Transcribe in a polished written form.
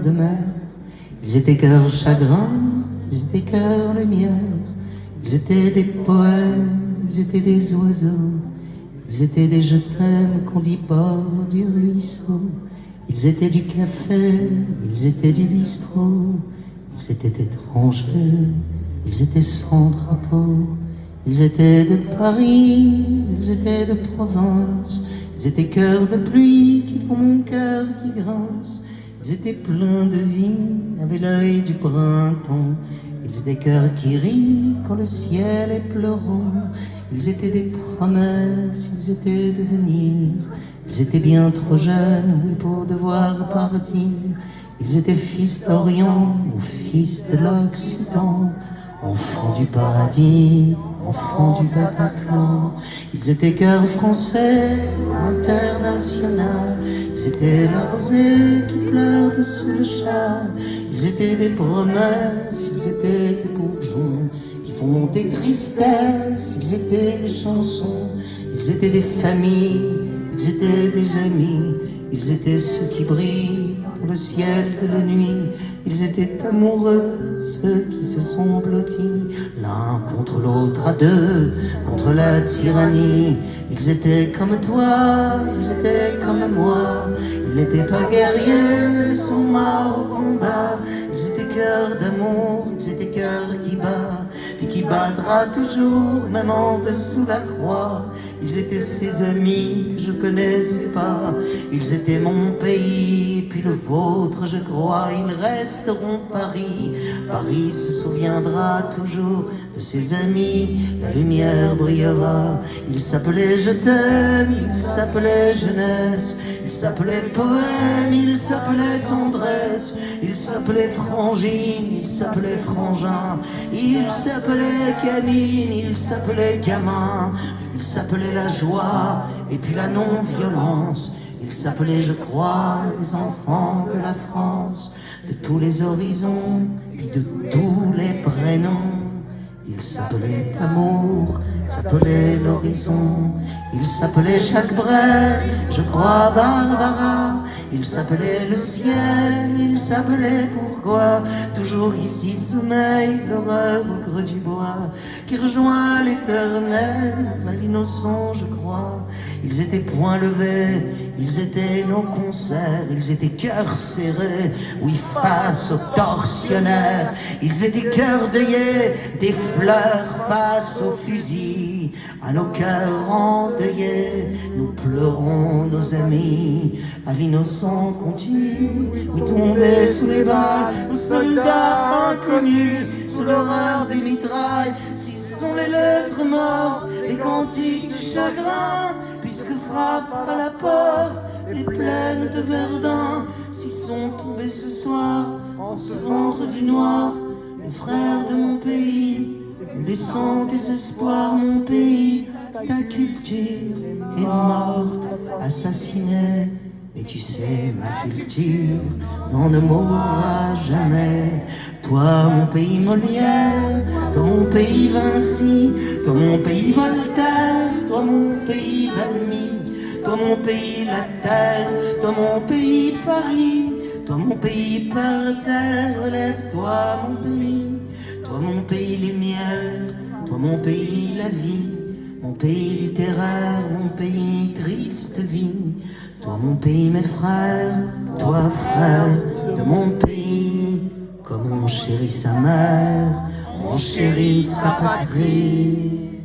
de mer. Ils étaient cœur chagrin, ils étaient cœur lumière. Ils étaient des poèmes, ils étaient des oiseaux. Ils étaient des je t'aime qu'on dit bord du ruisseau. Ils étaient du café, ils étaient du bistrot. Ils étaient étrangers, ils étaient sans drapeau. Ils étaient de Paris, ils étaient de province. Ils étaient cœurs de pluie qui font mon cœur qui grince. Ils étaient pleins de vie, avaient l'œil du printemps. Ils étaient cœurs qui rient quand le ciel est pleurant. Ils étaient des promesses, ils étaient de venir. Ils étaient bien trop jeunes, oui, pour devoir partir. Ils étaient fils d'Orient ou fils de l'Occident. Enfants du paradis, enfants du Bataclan. Ils étaient cœurs français, international. Ils étaient la rosée qui pleure sous le châle. Ils étaient des promesses, ils étaient des bourgeons qui font des tristesses. Ils étaient des chansons, ils étaient des familles, ils étaient des amis. Ils étaient ceux qui brillent dans le ciel de la nuit. Ils étaient amoureux, ceux qui se sont blottis l'un contre l'autre à deux, contre la tyrannie. Ils étaient comme toi, ils étaient comme moi. Ils n'étaient pas guerriers, ils sont morts au combat. Ils étaient cœurs d'amour, ils étaient cœurs qui bat, puis qui battra toujours, même en dessous la croix. Ils étaient ses amis que je connaissais pas. Ils étaient mon pays, puis le vôtre, je crois. Ils resteront Paris. Paris se souviendra toujours de ses amis. La lumière brillera. Il s'appelait Je t'aime, il s'appelait jeunesse. Il s'appelait poème, il s'appelait tendresse. Il s'appelait frangine, il s'appelait frangin. Il s'appelait cabine, il s'appelait gamin. Il s'appelait la joie et puis la non-violence. Il s'appelait, je crois, les enfants de la France, de tous les horizons et de tous les prénoms. Il s'appelait amour, s'appelait l'horizon. Il s'appelait Jacques Brel, je crois Barbara. Il s'appelait le ciel, il s'appelait pourquoi. Toujours ici sommeille l'horreur au creux du bois, qui rejoint l'éternel, va l'innocent, je crois. Ils étaient poings levés, ils étaient nos concerts. Ils étaient cœurs serrés, oui, face aux tortionnaires. Ils étaient cœurs deuillés, des fleurs face aux fusils. À nos cœurs endeuillés, nous pleurons nos amis. À l'innocent qu'on tue, oui, tombés sous les balles, aux soldats inconnus, sous l'horreur des mitrailles. Si ce sont les lettres mortes, les cantiques du chagrin, puisque frappe à la porte les plaines de Verdun. S'ils sont tombés ce soir, en ce vendredi noir, les frères de mon pays, laissant des espoirs, mon pays, ta culture est morte, assassinée. Et tu sais, ma culture ne mourra jamais. Toi, mon pays Molière, toi, mon pays Vinci, toi, mon pays Voltaire, toi, mon pays Valmy, toi, mon pays la terre, toi, mon pays Paris, toi, mon pays par terre. Relève-toi, mon pays, toi, mon pays lumière, toi, mon pays la vie, mon pays littéraire, mon pays triste vie. Toi, mon pays, mes frères, toi, frère de mon pays, comme on chérit sa mère, on chérit sa patrie.